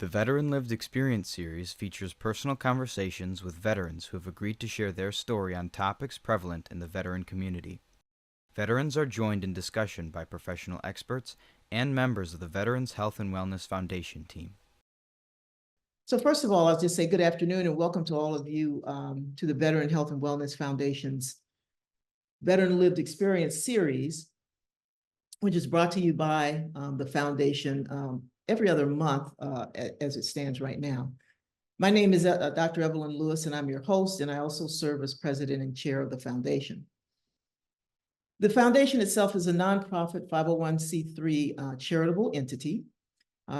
The Veteran Lived Experience series features personal conversations with veterans who have agreed to share their story on topics prevalent in the veteran community. Veterans are joined in discussion by professional experts and members of the Veterans Health and Wellness Foundation team. So first of all, I'll just say good afternoon and welcome to all of you to the Veteran Health and Wellness Foundation's Veteran Lived Experience series, which is brought to you by the foundation every other month as it stands right now. My name is Dr. Evelyn Lewis, and I'm your host, and I also serve as president and chair of the foundation. The foundation itself is a nonprofit 501c3 charitable entity.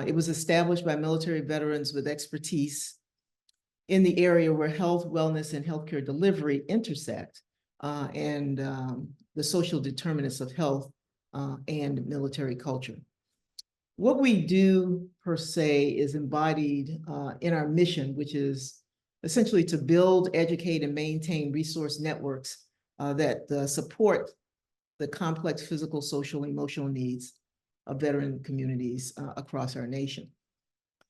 It was established by military veterans with expertise in the area where health, wellness, and healthcare delivery intersect, and the social determinants of health and military culture. What we do, per se, is embodied in our mission, which is essentially to build, educate, and maintain resource networks that support the complex physical, social, and emotional needs of veteran communities across our nation.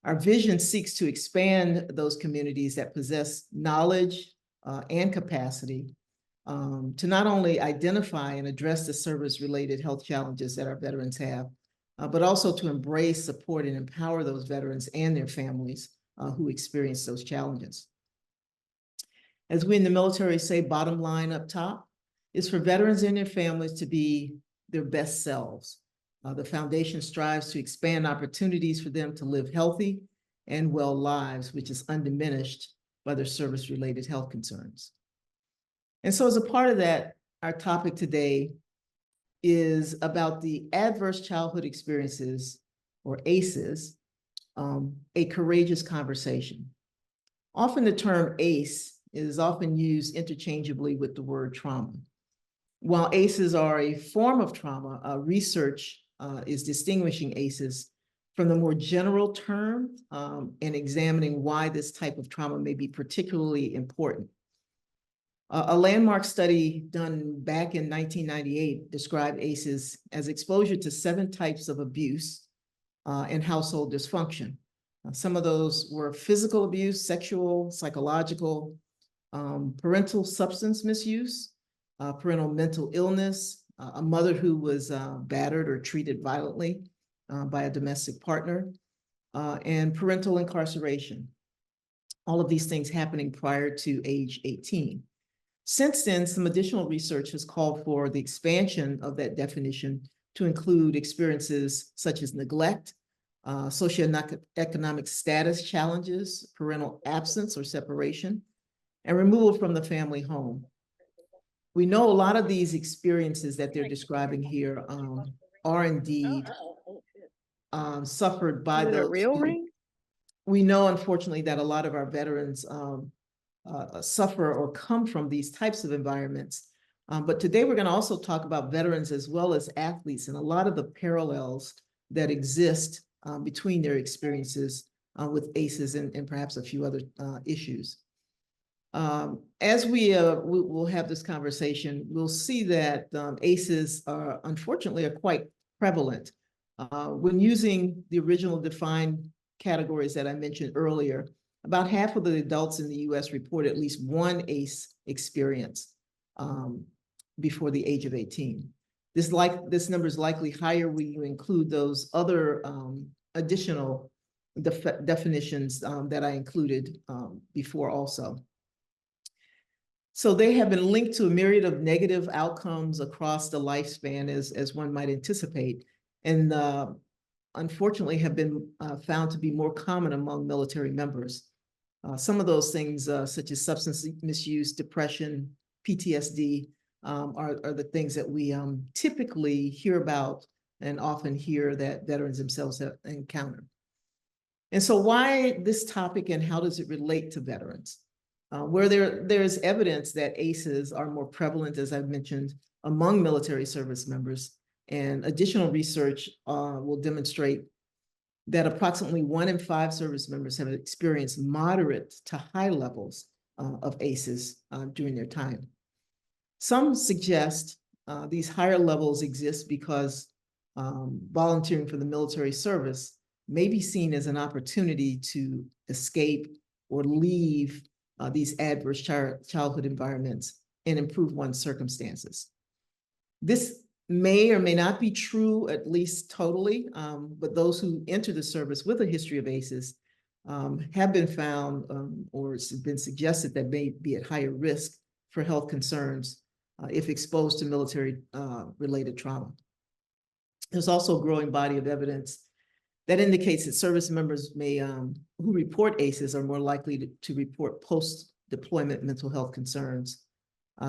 Our vision seeks to expand those communities that possess knowledge and capacity to not only identify and address the service-related health challenges that our veterans have, but also to embrace, support, and empower those veterans and their families who experience those challenges. As we in the military say, bottom line up top is for veterans and their families to be their best selves. The foundation strives to expand opportunities for them to live healthy and well lives, which is undiminished by their service-related health concerns. And so as a part of that, our topic today is about the adverse childhood experiences, or ACEs, a courageous conversation. Often the term ACE is often used interchangeably with the word trauma. While ACEs are a form of trauma, research is distinguishing ACEs from the more general term and examining why this type of trauma may be particularly important. A landmark study done back in 1998 described ACEs as exposure to 7 types of abuse and household dysfunction. Some of those were physical abuse, sexual, psychological, parental substance misuse, parental mental illness, a mother who was battered or treated violently by a domestic partner, and parental incarceration. All of these things happening prior to age 18. Since then, some additional research has called for the expansion of that definition to include experiences such as neglect, socioeconomic status challenges, parental absence or separation, and removal from the family home. We know a lot of these experiences that they're describing here are indeed suffered by those. Real ring? We know, unfortunately, that a lot of our veterans suffer or come from these types of environments. But today we're going to also talk about veterans as well as athletes and a lot of the parallels that exist between their experiences with ACEs and perhaps a few other issues. As we'll have this conversation, we'll see that ACEs are unfortunately quite prevalent. When using the original defined categories that I mentioned earlier, about half of the adults in the US report at least one ACE experience before the age of 18. This number is likely higher when you include those other additional definitions that I included before also. So they have been linked to a myriad of negative outcomes across the lifespan, as one might anticipate, and unfortunately have been found to be more common among military members. Some of those things, such as substance misuse, depression, PTSD, are the things that we typically hear about and often hear that veterans themselves have encountered. And so why this topic and how does it relate to veterans? Where there's evidence that ACEs are more prevalent, as I've mentioned, among military service members, and additional research will demonstrate that approximately 1 in 5 service members have experienced moderate to high levels of ACEs during their time. Some suggest these higher levels exist because volunteering for the military service may be seen as an opportunity to escape or leave these adverse childhood environments and improve one's circumstances. This may or may not be true, at least totally, but those who enter the service with a history of ACEs have been found or it's been suggested that may be at higher risk for health concerns if exposed to military related trauma. There's also a growing body of evidence that indicates that service members who report ACEs are more likely to report post-deployment mental health concerns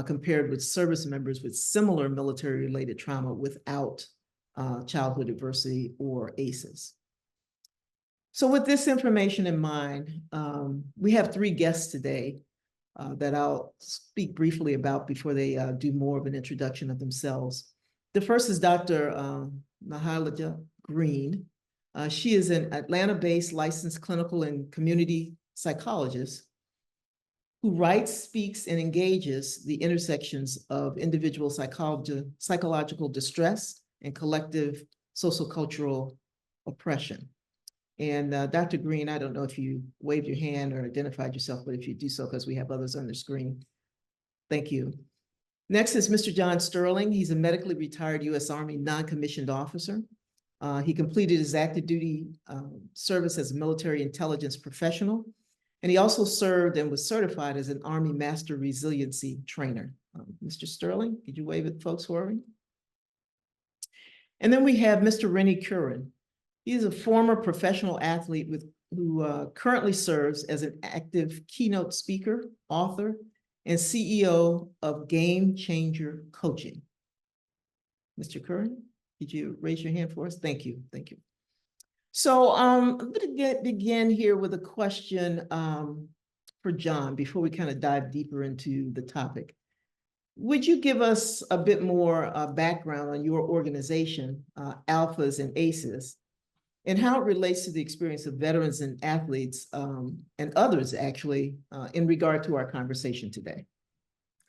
compared with service members with similar military-related trauma without childhood adversity or ACEs. So with this information in mind, we have 3 guests today that I'll speak briefly about before they do more of an introduction of themselves. The first is Dr. Mahalija Green. She is an Atlanta-based licensed clinical and community psychologist who writes, speaks, and engages the intersections of individual psychological distress and collective sociocultural oppression. And Dr. Green, I don't know if you waved your hand or identified yourself, but if you do so, because we have others on the screen. Thank you. Next is Mr. John Sterling. He's a medically retired U.S. Army non-commissioned officer. He completed his active duty service as a military intelligence professional, and he also served and was certified as an Army Master Resiliency Trainer. Mr. Sterling, could you wave at folks for me? And then we have Mr. Rennie Curran. He is a former professional athlete who currently serves as an active keynote speaker, author, and CEO of Game Changer Coaching. Mr. Curran, could you raise your hand for us? Thank you. Thank you. So I'm going to begin here with a question for John before we kind of dive deeper into the topic. Would you give us a bit more background on your organization, Alphas and ACEs, and how it relates to the experience of veterans and athletes and others actually in regard to our conversation today?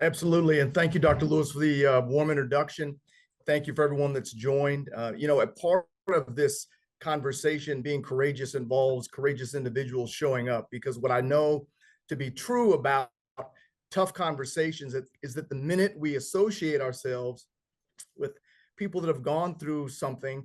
Absolutely. And thank you, Dr. Lewis, for the warm introduction. Thank you for everyone that's joined. A part of this conversation, being courageous, involves courageous individuals showing up, because what I know to be true about tough conversations is that the minute we associate ourselves with people that have gone through something,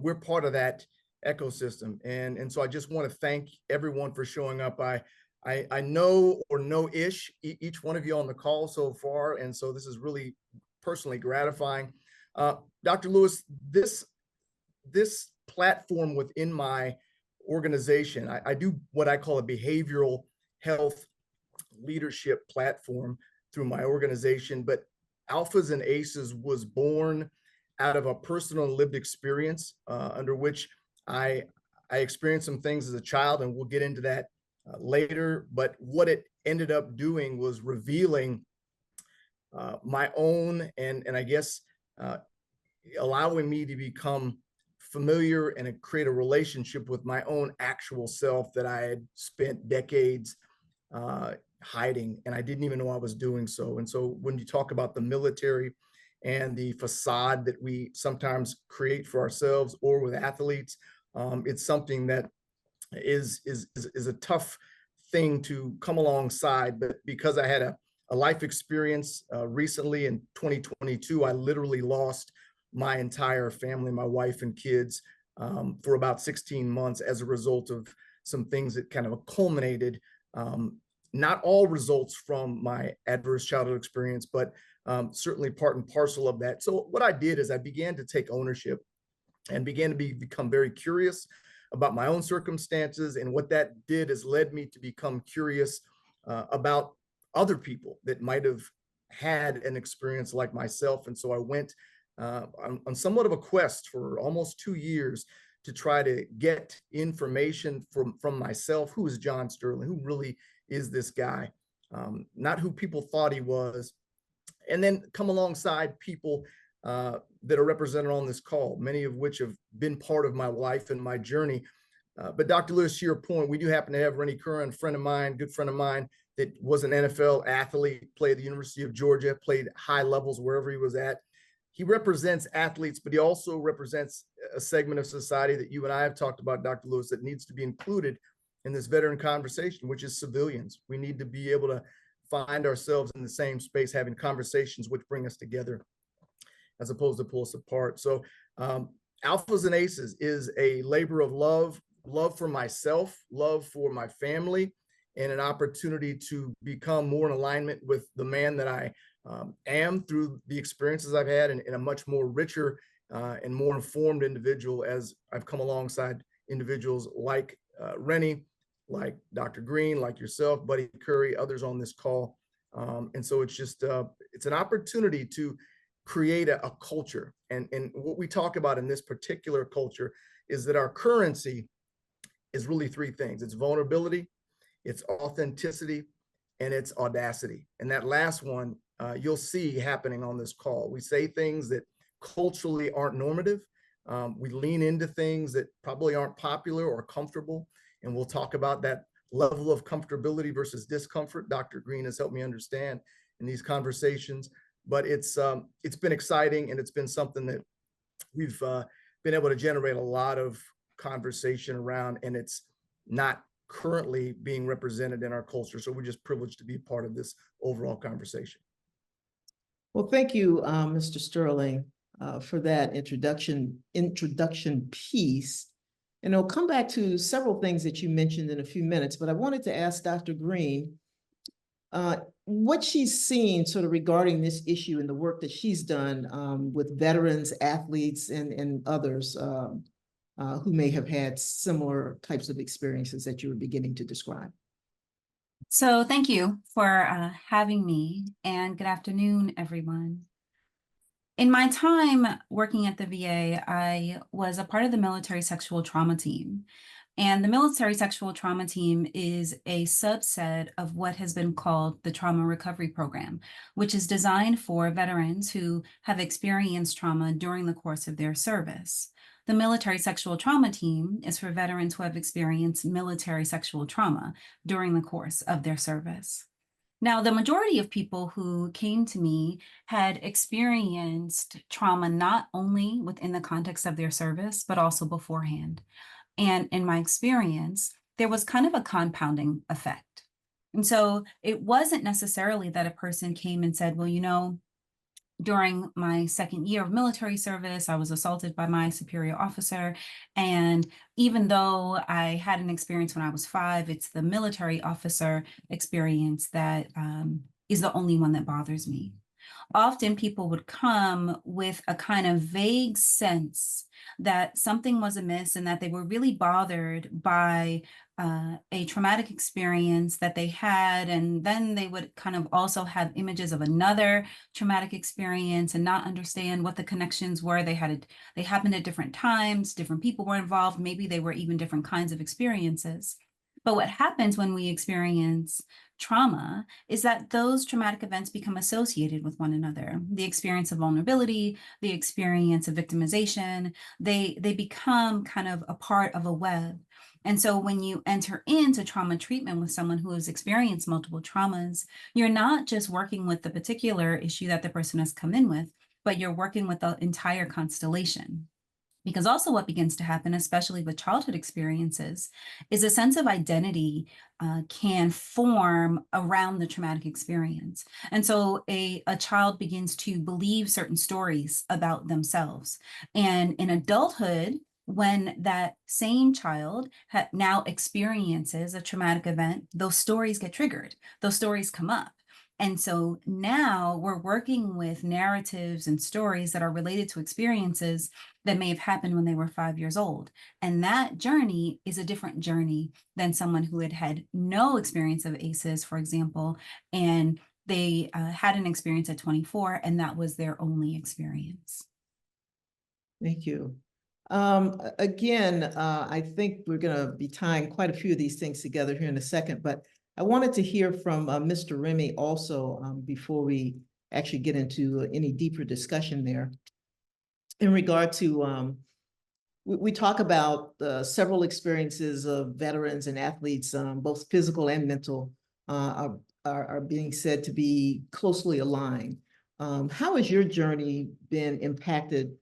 we're part of that ecosystem. And so I just want to thank everyone for showing up. I know or know-ish each one of you on the call so far, and so this is really personally gratifying. Dr. Lewis, this platform within my organization, I do what I call a behavioral health leadership platform through my organization, but Alphas and ACEs was born out of a personal and lived experience under which I experienced some things as a child, and we'll get into that later. But what it ended up doing was revealing my own and I guess allowing me to become familiar and create a relationship with my own actual self that I had spent decades hiding, and I didn't even know I was doing so. And so when you talk about the military and the facade that we sometimes create for ourselves or with athletes, it's something that is a tough thing to come alongside. But because I had a life experience recently in 2022, I literally lost my entire family, my wife and kids, for about 16 months as a result of some things that kind of culminated. Not all results from my adverse childhood experience, but certainly part and parcel of that. So what I did is I began to take ownership and began to become very curious about my own circumstances. And what that did is led me to become curious about other people that might have had an experience like myself. And so I went on somewhat of a quest for almost 2 years to try to get information from myself. Who is John Sterling? Who really is this guy? Not who people thought he was. And then come alongside people that are represented on this call, many of which have been part of my life and my journey. But Dr. Lewis, to your point, we do happen to have Rennie Curran, friend of mine, good friend of mine, that was an NFL athlete, played at the University of Georgia, played high levels wherever he was at. he represents athletes, but he also represents a segment of society that you and I have talked about, Dr. Lewis, that needs to be included in this veteran conversation, which is civilians. We need to be able to find ourselves in the same space, having conversations which bring us together as opposed to pull us apart. So Alphas and Aces is a labor of love, love for myself, love for my family, and an opportunity to become more in alignment with the man that I am through the experiences I've had, and a much more richer and more informed individual as I've come alongside individuals like Rennie, like Dr. Green, like yourself, Buddy Curry, others on this call. And so it's just, it's an opportunity to create a culture. And what we talk about in this particular culture is that our currency is really three things. It's vulnerability, it's authenticity, and it's audacity. And that last one, you'll see happening on this call. We say things that culturally aren't normative. We lean into things that probably aren't popular or comfortable. And we'll talk about that level of comfortability versus discomfort. Dr. Green has helped me understand in these conversations. But it's been exciting, and it's been something that we've been able to generate a lot of conversation around, and it's not currently being represented in our culture. So we're just privileged to be a part of this overall conversation. Well, thank you, Mr. Sterling, for that introduction piece. And I'll come back to several things that you mentioned in a few minutes, but I wanted to ask Dr. Green what she's seen sort of regarding this issue and the work that she's done with veterans, athletes, and others who may have had similar types of experiences that you were beginning to describe. So thank you for having me, and good afternoon, everyone. In my time working at the VA, I was a part of the military sexual trauma team. And the military sexual trauma team is a subset of what has been called the Trauma Recovery Program, which is designed for veterans who have experienced trauma during the course of their service. The military sexual trauma team is for veterans who have experienced military sexual trauma during the course of their service. Now, the majority of people who came to me had experienced trauma not only within the context of their service, but also beforehand. And in my experience, there was kind of a compounding effect. And so it wasn't necessarily that a person came and said, well, you know, during my second year of military service, I was assaulted by my superior officer. And even though I had an experience when I was 5, it's the military officer experience that is the only one that bothers me. Often people would come with a kind of vague sense that something was amiss and that they were really bothered by a traumatic experience that they had. And then they would kind of also have images of another traumatic experience and not understand what the connections were. They happened at different times, different people were involved, maybe they were even different kinds of experiences. But what happens when we experience trauma is that those traumatic events become associated with one another. The experience of vulnerability, the experience of victimization, they become kind of a part of a web. And so when you enter into trauma treatment with someone who has experienced multiple traumas, you're not just working with the particular issue that the person has come in with, but you're working with the entire constellation. Because also what begins to happen, especially with childhood experiences, is a sense of identity can form around the traumatic experience. And so a child begins to believe certain stories about themselves. And in adulthood, when that same child now experiences a traumatic event, those stories get triggered, those stories come up. And so now we're working with narratives and stories that are related to experiences that may have happened when they were 5 years old. And that journey is a different journey than someone who had had no experience of ACEs, for example, and they had an experience at 24, and that was their only experience. Thank you. Again, I think we're going to be tying quite a few of these things together here in a second, but I wanted to hear from Mr. Remy also before we actually get into any deeper discussion there. In regard to, we talk about several experiences of veterans and athletes, both physical and mental, are being said to be closely aligned. How has your journey been impacted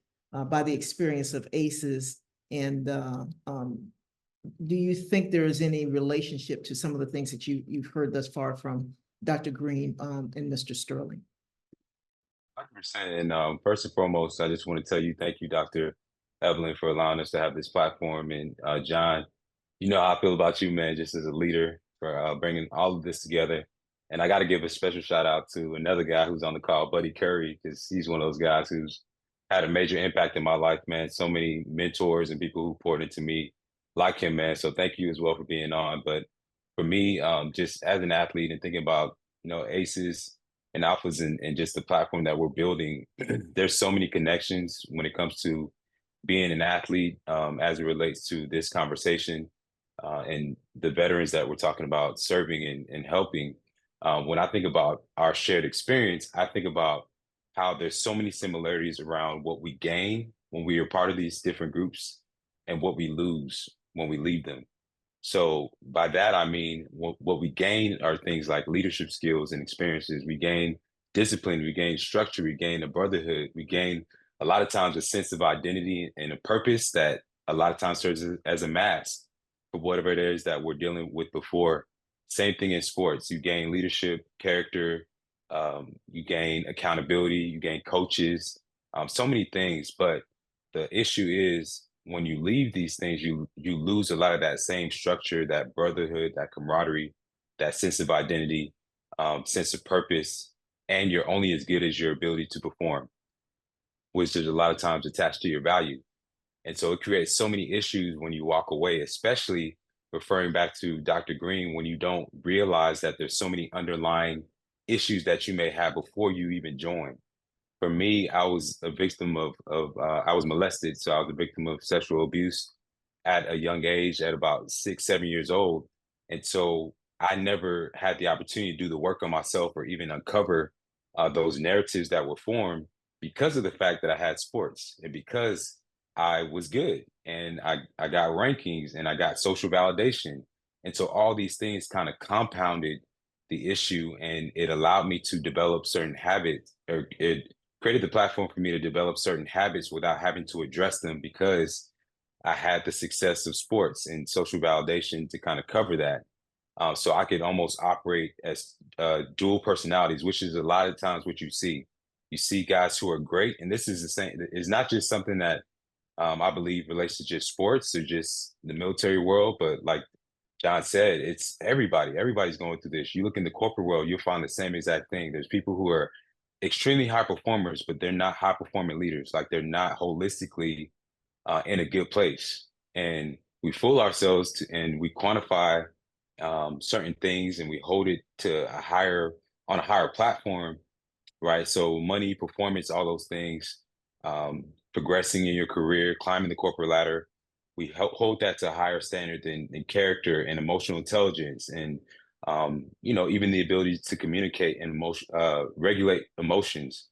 by the experience of ACEs? And do you think there is any relationship to some of the things that you've heard thus far from Dr. Green and Mr. Sterling? 100%. And first and foremost, I just want to tell you, thank you, Dr. Evelyn, for allowing us to have this platform. And John, you know how I feel about you, man, just as a leader for bringing all of this together. And I got to give a special shout out to another guy who's on the call, Buddy Curry, because he's one of those guys who's had a major impact in my life, man. So many mentors and people who poured into me like him, man. So thank you as well for being on. But for me, just as an athlete and thinking about, ACEs and alphas and just the platform that we're building, there's so many connections when it comes to being an athlete as it relates to this conversation and the veterans that we're talking about serving and helping. When I think about our shared experience, I think about how there's so many similarities around what we gain when we are part of these different groups and what we lose when we leave them. So by that, I mean, what we gain are things like leadership skills and experiences. We gain discipline, we gain structure, we gain a brotherhood, we gain a lot of times a sense of identity and a purpose that a lot of times serves as a mask for whatever it is that we're dealing with before. Same thing in sports. You gain leadership, character, you gain accountability, you gain coaches, so many things. But the issue is when you leave these things, you lose a lot of that same structure, that brotherhood, that camaraderie, that sense of identity, sense of purpose, and you're only as good as your ability to perform, which is a lot of times attached to your value. And so it creates so many issues when you walk away, especially referring back to Dr. Green, when you don't realize that there's so many underlying issues that you may have before you even join. For me, I was a victim of I was molested. So I was a victim of sexual abuse at a young age, at about 6, 7 years old. And so I never had the opportunity to do the work on myself or even uncover those narratives that were formed because of the fact that I had sports and because I was good and I got rankings and I got social validation. And so all these things kind of compounded the issue and it allowed me to develop certain habits, or it created the platform for me to develop certain habits without having to address them because I had the success of sports and social validation to kind of cover that. So I could almost operate as dual personalities, which is a lot of times what you see. You see guys who are great, and this is the same. It's not just something that I believe relates to just sports or just the military world, but like John said, it's everybody. Everybody's going through this. You look in the corporate world, you'll find the same exact thing. There's people who are extremely high performers, but they're not high performing leaders. Like they're not holistically in a good place. And we fool ourselves and we quantify certain things and we hold it to on a higher platform, right? So money, performance, all those things, progressing in your career, climbing the corporate ladder, we hold that to a higher standard than character and emotional intelligence and even the ability to communicate and regulate emotions.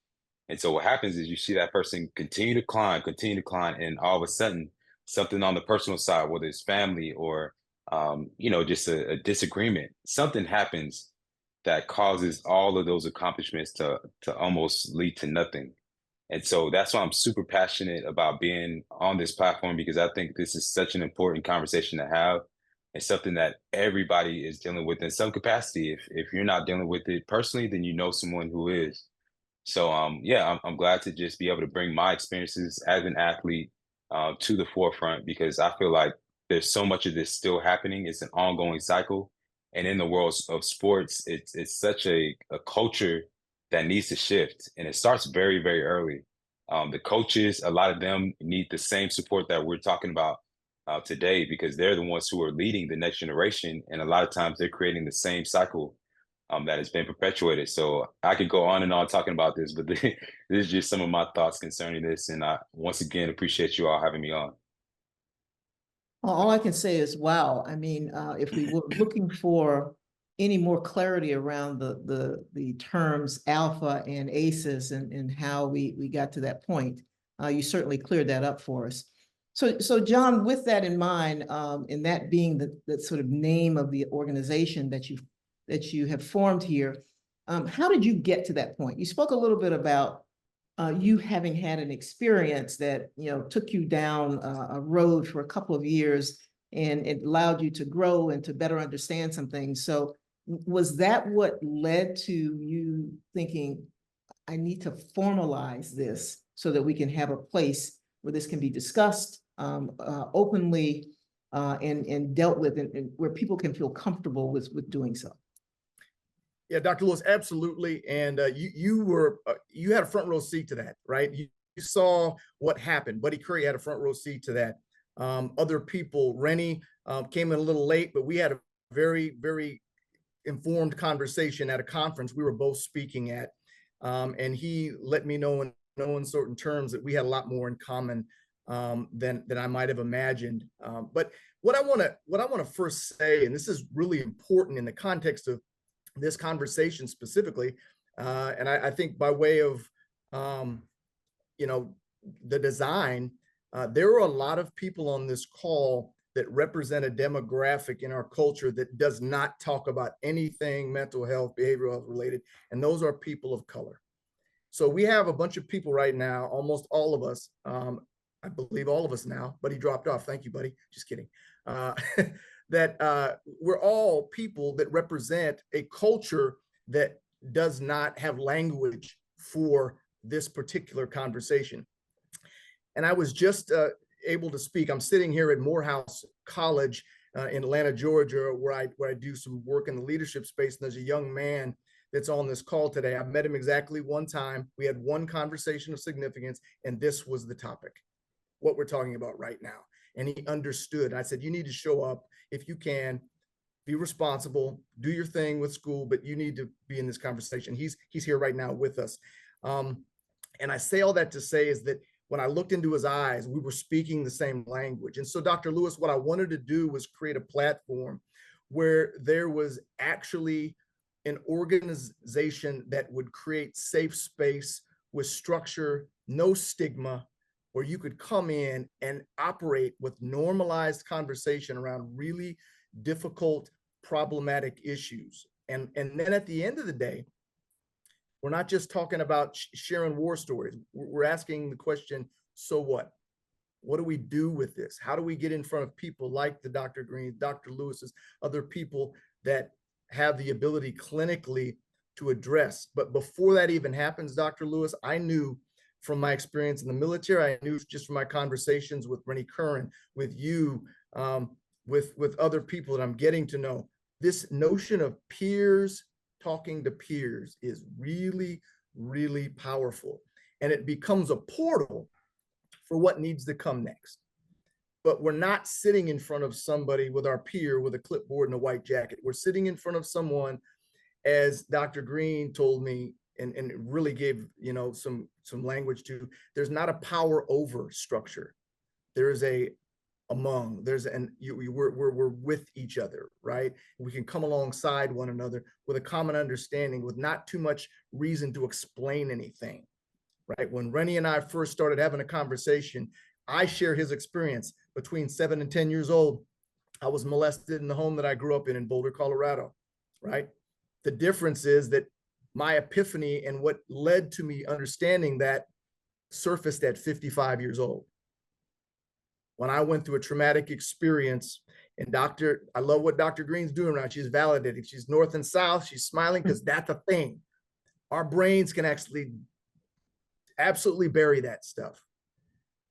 And so what happens is you see that person continue to climb, and all of a sudden something on the personal side, whether it's family or just a disagreement, something happens that causes all of those accomplishments to almost lead to nothing. And so that's why I'm super passionate about being on this platform, because I think this is such an important conversation to have and something that everybody is dealing with in some capacity. If you're not dealing with it personally, then you know someone who is. So yeah, I'm glad to just be able to bring my experiences as an athlete to the forefront, because I feel like there's so much of this still happening. It's an ongoing cycle. And in the world of sports, it's such a culture that needs to shift. And it starts very, very early. The coaches, a lot of them need the same support that we're talking about today, because they're the ones who are leading the next generation. And a lot of times they're creating the same cycle that has been perpetuated. So I could go on and on talking about this, but this is just some of my thoughts concerning this. And I once again appreciate you all having me on. All I can say is, wow. I mean, if we were looking for any more clarity around the terms alpha and ACEs and how we got to that point, you certainly cleared that up for us. So John, with that in mind, and that being the sort of name of the organization that you have formed here, How did you get to that point? You spoke a little bit about you having had an experience that, you know, took you down a road for a couple of years, and it allowed you to grow and to better understand some things. So was that what led to you thinking, I need to formalize this so that we can have a place where this can be discussed openly and dealt with, and where people can feel comfortable with doing so? Yeah, Dr. Lewis, absolutely. And you had a front row seat to that, right? You saw what happened. Buddy Curry had a front row seat to that. Other people, Rennie came in a little late, but we had a very, very informed conversation at a conference we were both speaking at. And he let me know in certain terms that we had a lot more in common than I might have imagined. But what I want to first say, and this is really important in the context of this conversation specifically, and I think by way of you know, the design, there are a lot of people on this call that represent a demographic in our culture that does not talk about anything mental health, behavioral health related, and those are people of color. So we have a bunch of people right now, almost all of us, I believe all of us now, Buddy dropped off. Thank you, buddy. Just kidding. That we're all people that represent a culture that does not have language for this particular conversation. And I was just able to speak. I'm sitting here at Morehouse College in Atlanta, Georgia, where I do some work in the leadership space. And there's a young man that's on this call today. I met him exactly one time. We had one conversation of significance, and this was the topic, what we're talking about right now. And he understood. I said, you need to show up if you can, be responsible, do your thing with school, but you need to be in this conversation. He's here right now with us. And I say all that to say is that when I looked into his eyes, we were speaking the same language. And so, Dr. Lewis, what I wanted to do was create a platform where there was actually an organization that would create safe space with structure, no stigma, where you could come in and operate with normalized conversation around really difficult, problematic issues. And then at the end of the day, we're not just talking about sharing war stories. We're asking the question, so what? What do we do with this? How do we get in front of people like the Dr. Greens, Dr. Lewis's, other people that have the ability clinically to address? But before that even happens, Dr. Lewis, I knew from my experience in the military, I knew just from my conversations with Rennie Curran, with you, with other people that I'm getting to know, this notion of peers talking to peers is really, really powerful. And it becomes a portal for what needs to come next. But we're not sitting in front of somebody with our peer with a clipboard and a white jacket. We're sitting in front of someone, as Dr. Green told me, and really gave, you know, some language to, there's not a power over structure. There is a among, we're with each other, right? We can come alongside one another with a common understanding, with not too much reason to explain anything, right? When Rennie and I first started having a conversation, I share his experience. Between 7 and 10 years old, I was molested in the home that I grew up in Boulder, Colorado, right? The difference is that my epiphany and what led to me understanding that surfaced at 55 years old. When I went through a traumatic experience, and I love what Dr. Green's doing right. She's validating. She's north and south. She's smiling because that's a thing. Our brains can actually absolutely bury that stuff.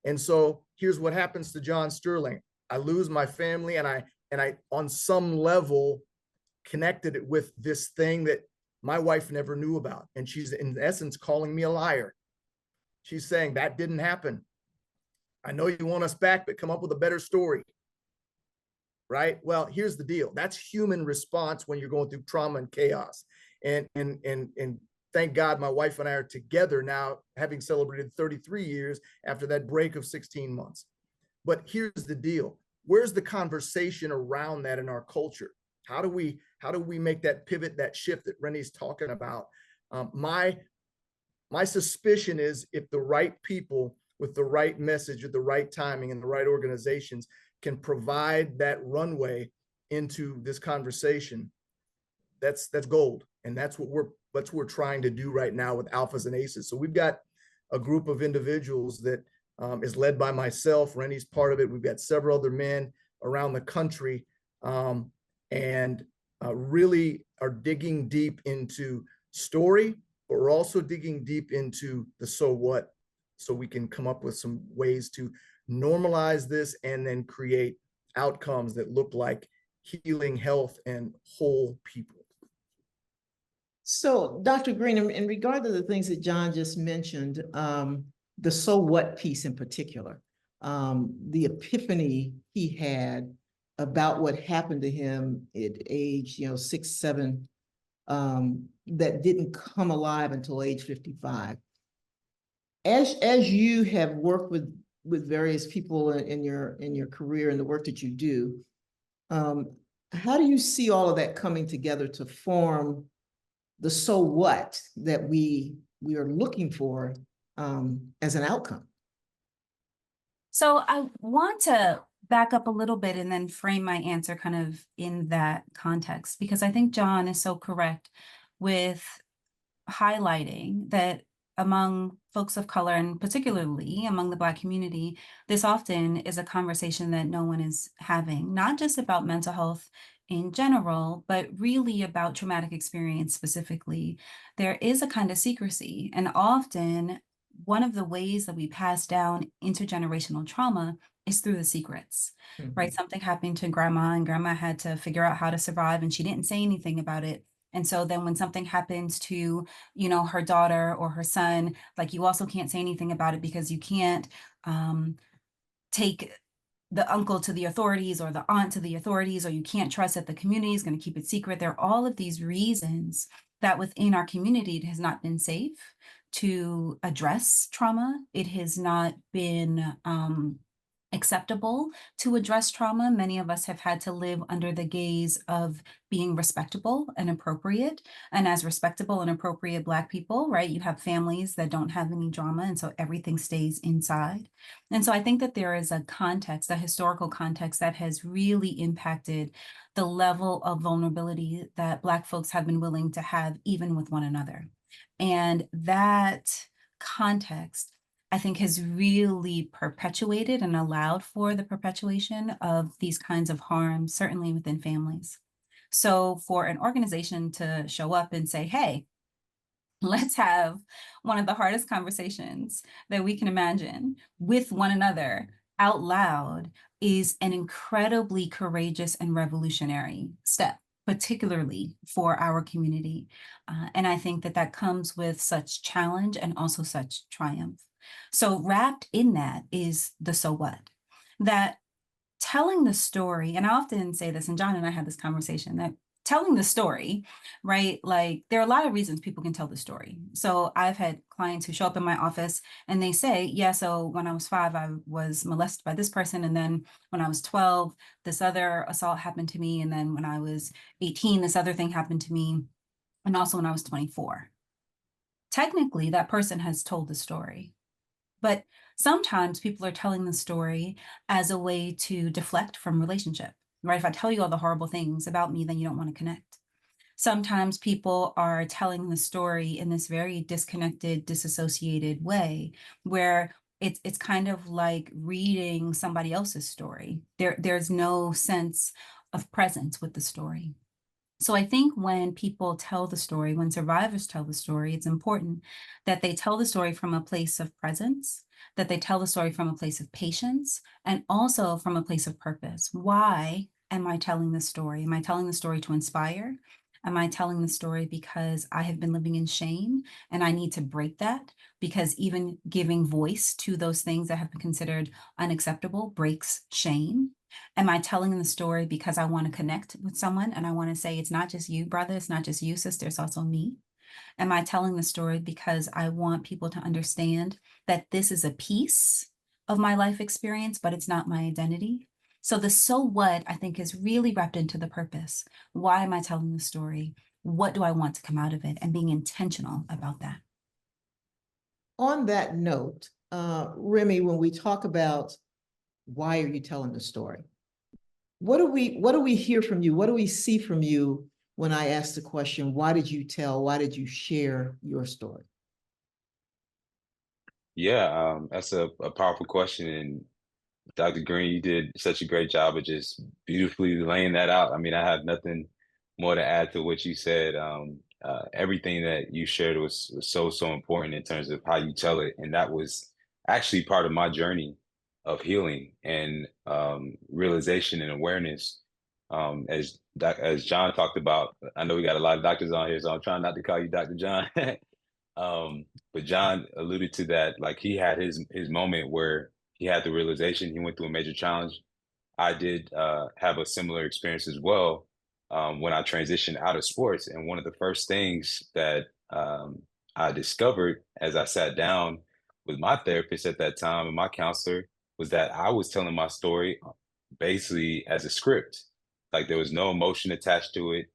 And so here's what happens to John Sterling. I lose my family, and I on some level connected it with this thing that my wife never knew about. And she's in essence calling me a liar. She's saying that didn't happen. I know you want us back, but come up with a better story. Right? Well, here's the deal. That's human response when you're going through trauma and chaos. And thank God my wife and I are together now, having celebrated 33 years after that break of 16 months. But here's the deal. Where's the conversation around that in our culture? How do we make that pivot, that shift that Rennie's talking about? My suspicion is if the right people with the right message at the right timing and the right organizations can provide that runway into this conversation, that's gold. And that's what what we're trying to do right now with Alphas and Aces. So we've got a group of individuals that is led by myself. Rennie's part of it. We've got several other men around the country, and really are digging deep into story, but we're also digging deep into the so what, so we can come up with some ways to normalize this and then create outcomes that look like healing, health, and whole people. So, Dr. Green, in regard to the things that John just mentioned, the so what piece in particular, the epiphany he had about what happened to him at age, 6, 7, that didn't come alive until age 55. As you have worked with various people in your career and the work that you do, how do you see all of that coming together to form the so what that we are looking for as an outcome? So I want to back up a little bit and then frame my answer kind of in that context, because I think John is so correct with highlighting that among folks of color, and particularly among the Black community, this often is a conversation that no one is having, not just about mental health in general, but really about traumatic experience specifically. There is a kind of secrecy, and often one of the ways that we pass down intergenerational trauma is through the secrets, right? Something happened to grandma, and grandma had to figure out how to survive, and she didn't say anything about it. And so then when something happens to, her daughter or her son, like, you also can't say anything about it because you can't take the uncle to the authorities or the aunt to the authorities, or you can't trust that the community is going to keep it secret. There are all of these reasons that within our community, it has not been safe to address trauma. It has not been acceptable to address trauma. Many of us have had to live under the gaze of being respectable and appropriate. And as respectable and appropriate Black people, right, you have families that don't have any drama, and so everything stays inside. And so I think that there is a context, a historical context, that has really impacted the level of vulnerability that Black folks have been willing to have even with one another. And that context, I think, has really perpetuated and allowed for the perpetuation of these kinds of harms, certainly within families. So for an organization to show up and say, hey, let's have one of the hardest conversations that we can imagine with one another out loud, is an incredibly courageous and revolutionary step, particularly for our community. And I think that that comes with such challenge and also such triumph. So wrapped in that is the so what, that telling the story, and I often say this, and John and I had this conversation, that telling the story, right? Like, there are a lot of reasons people can tell the story. So I've had clients who show up in my office and they say, yeah, so when I was 5, I was molested by this person. And then when I was 12, this other assault happened to me. And then when I was 18, this other thing happened to me. And also when I was 24. Technically, that person has told the story. But sometimes people are telling the story as a way to deflect from relationship, right? If I tell you all the horrible things about me, then you don't want to connect. Sometimes people are telling the story in this very disconnected, disassociated way, where it's kind of like reading somebody else's story. There's no sense of presence with the story. So I think when people tell the story, when survivors tell the story, it's important that they tell the story from a place of presence, that they tell the story from a place of patience, and also from a place of purpose. Why am I telling this story? Am I telling the story to inspire? Am I telling the story because I have been living in shame and I need to break that? Because even giving voice to those things that have been considered unacceptable breaks shame. Am I telling the story because I want to connect with someone and I want to say, it's not just you, brother, it's not just you, sister, it's also me? Am I telling the story because I want people to understand that this is a piece of my life experience, but it's not my identity? So the so what, I think, is really wrapped into the purpose. Why am I telling the story? What do I want to come out of it? And being intentional about that. On that note, Remy, when we talk about why are you telling the story, what do we hear from you? What do we see from you when I asked the question, why did you share your story? Yeah, that's a powerful question. And Dr. Green, you did such a great job of just beautifully laying that out. I mean, I have nothing more to add to what you said. Everything that you shared was so important in terms of how you tell it, and that was actually part of my journey of healing and realization and awareness. As John talked about, I know we got a lot of doctors on here, so I'm trying not to call you Dr. John. But John alluded to that, like he had his moment where he had the realization he went through a major challenge. I did have a similar experience as well when I transitioned out of sports. And one of the first things that I discovered as I sat down with my therapist at that time and my counselor was that I was telling my story basically as a script. Like there was no emotion attached to it.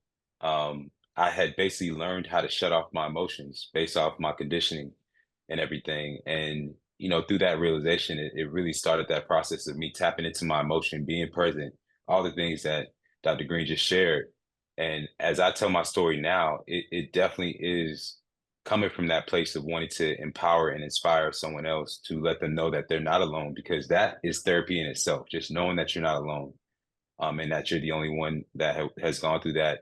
I had basically learned how to shut off my emotions based off my conditioning and everything. And through that realization, it really started that process of me tapping into my emotion, being present, all the things that Dr. Green just shared. And as I tell my story now, it definitely is coming from that place of wanting to empower and inspire someone else to let them know that they're not alone, because that is therapy in itself, just knowing that you're not alone, and that you're the only one that has gone through that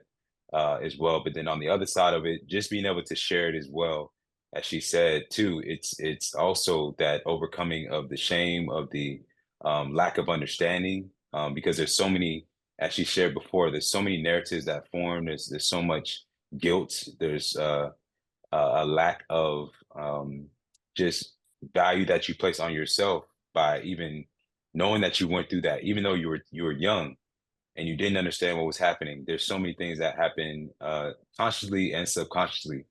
as well. But then on the other side of it, just being able to share it as well, as she said too, it's also that overcoming of the shame, of the lack of understanding, because there's so many, as she shared before, there's so many narratives that form. There's so much guilt. There's a lack of just value that you place on yourself by even knowing that you went through that, even though you were young and you didn't understand what was happening. There's so many things that happen consciously and subconsciously.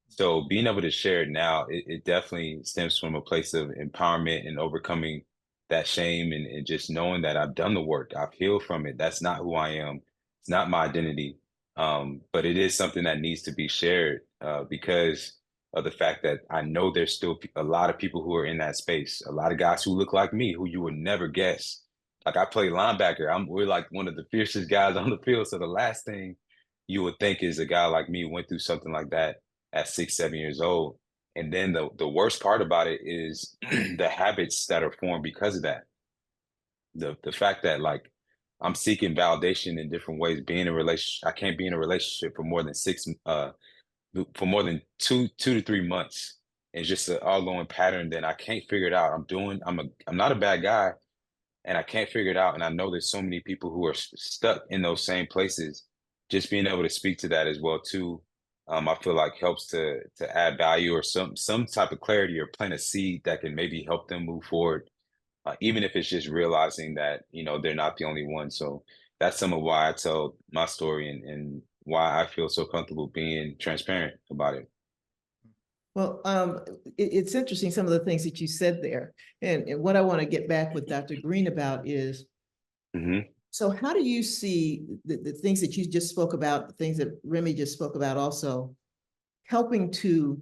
So being able to share it now, it definitely stems from a place of empowerment and overcoming that shame, and just knowing that I've done the work, I've healed from it. That's not who I am. It's not my identity. But it is something that needs to be shared because of the fact that I know there's still a lot of people who are in that space, a lot of guys who look like me, who you would never guess. Like I play linebacker. We're like one of the fiercest guys on the field. So the last thing you would think is a guy like me went through something like that at 6, 7 years old. And then the worst part about it is the habits that are formed because of that. The fact that like I'm seeking validation in different ways, being in a relationship. I can't be in a relationship for more than for more than 2 to 3 months. It's just an ongoing pattern that I can't figure it out. I'm not a bad guy, and I can't figure it out. And I know there's so many people who are stuck in those same places. Just being able to speak to that as well too, I feel like helps to add value or some type of clarity, or plant a seed that can maybe help them move forward, even if it's just realizing that they're not the only one. So that's some of why I tell my story, and why I feel so comfortable being transparent about it. Well, it's interesting, some of the things that you said there. And what I want to get back with Dr. Green about is, Hmm. so how do you see the things that you just spoke about, the things that Remy just spoke about also, helping to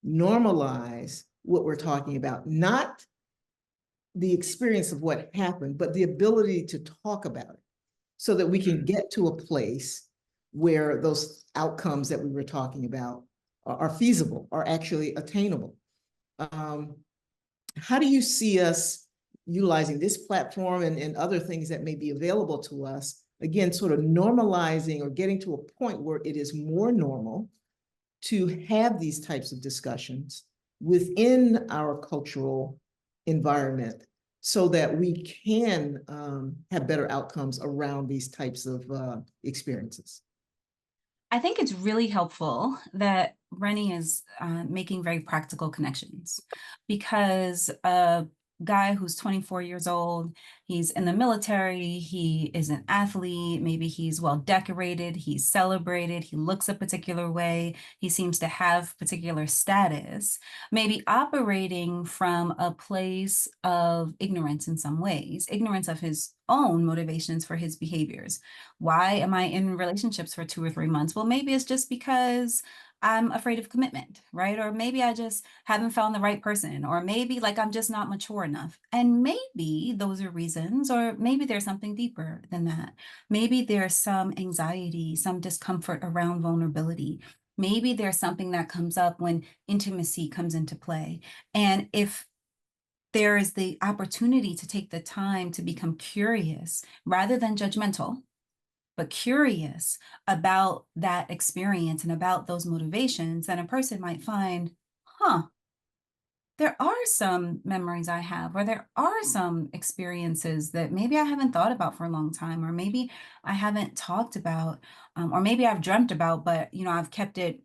normalize what we're talking about? Not the experience of what happened, but the ability to talk about it so that we can get to a place where those outcomes that we were talking about are feasible, are actually attainable. How do you see us utilizing this platform and other things that may be available to us, again, sort of normalizing or getting to a point where it is more normal to have these types of discussions within our cultural environment so that we can have better outcomes around these types of experiences? I think it's really helpful that Rennie is making very practical connections, because a guy who's 24 years old, he's in the military, he is an athlete, maybe he's well decorated, he's celebrated, he looks a particular way, he seems to have particular status, maybe operating from a place of ignorance in some ways, ignorance of his own motivations for his behaviors. Why am I in relationships for 2 or 3 months? Well, maybe it's just because I'm afraid of commitment, right? Or maybe I just haven't found the right person, or maybe like I'm just not mature enough. And maybe those are reasons, or maybe there's something deeper than that. Maybe there's some anxiety, some discomfort around vulnerability. Maybe there's something that comes up when intimacy comes into play. And if there is the opportunity to take the time to become curious rather than judgmental, but curious about that experience and about those motivations, then a person might find, huh, there are some memories I have, or there are some experiences that maybe I haven't thought about for a long time, or maybe I haven't talked about, or maybe I've dreamt about, but I've kept it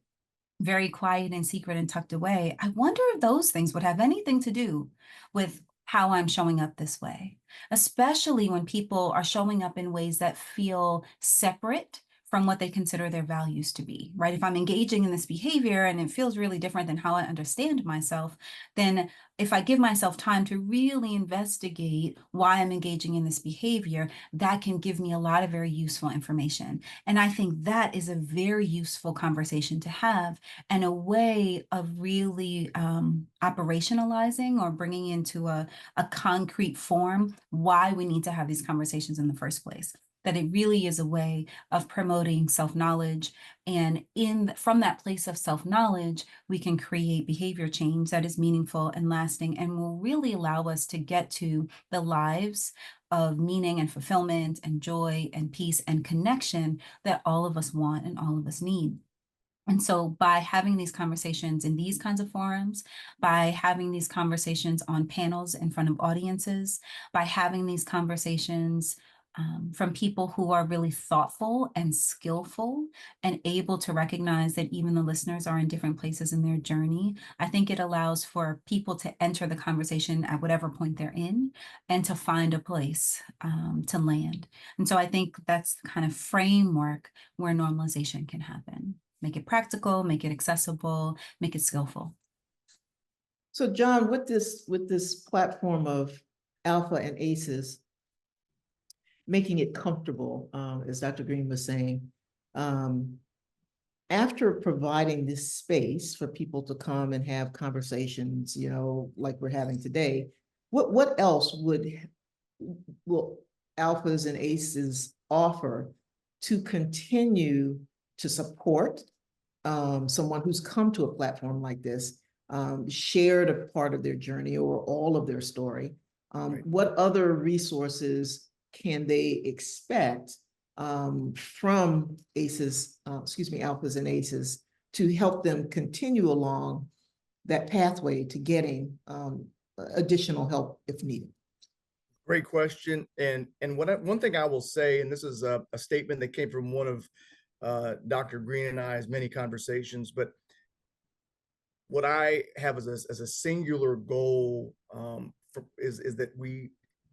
very quiet and secret and tucked away. I wonder if those things would have anything to do with how I'm showing up this way, especially when people are showing up in ways that feel separate from what they consider their values to be, right? If I'm engaging in this behavior and it feels really different than how I understand myself, then if I give myself time to really investigate why I'm engaging in this behavior, that can give me a lot of very useful information. And I think that is a very useful conversation to have, and a way of really operationalizing or bringing into a concrete form why we need to have these conversations in the first place. That it really is a way of promoting self-knowledge. And from that place of self-knowledge, we can create behavior change that is meaningful and lasting and will really allow us to get to the lives of meaning and fulfillment and joy and peace and connection that all of us want and all of us need. And so by having these conversations in these kinds of forums, by having these conversations on panels in front of audiences, by having these conversations from people who are really thoughtful and skillful and able to recognize that even the listeners are in different places in their journey, I think it allows for people to enter the conversation at whatever point they're in and to find a place to land. And so I think that's the kind of framework where normalization can happen. Make it practical, make it accessible, make it skillful. So John, with this platform of Alpha and ACEs, making it comfortable, as Dr. Green was saying, after providing this space for people to come and have conversations, like we're having today, what else will Alphas and ACEs offer to continue to support someone who's come to a platform like this, shared a part of their journey or all of their story? Right. What other resources can they expect from ACEs, Alphas and ACEs, to help them continue along that pathway to getting additional help if needed? Great question. And one thing I will say, and this is a statement that came from one of Dr. Green and I's many conversations, but what I have as a singular goal is that we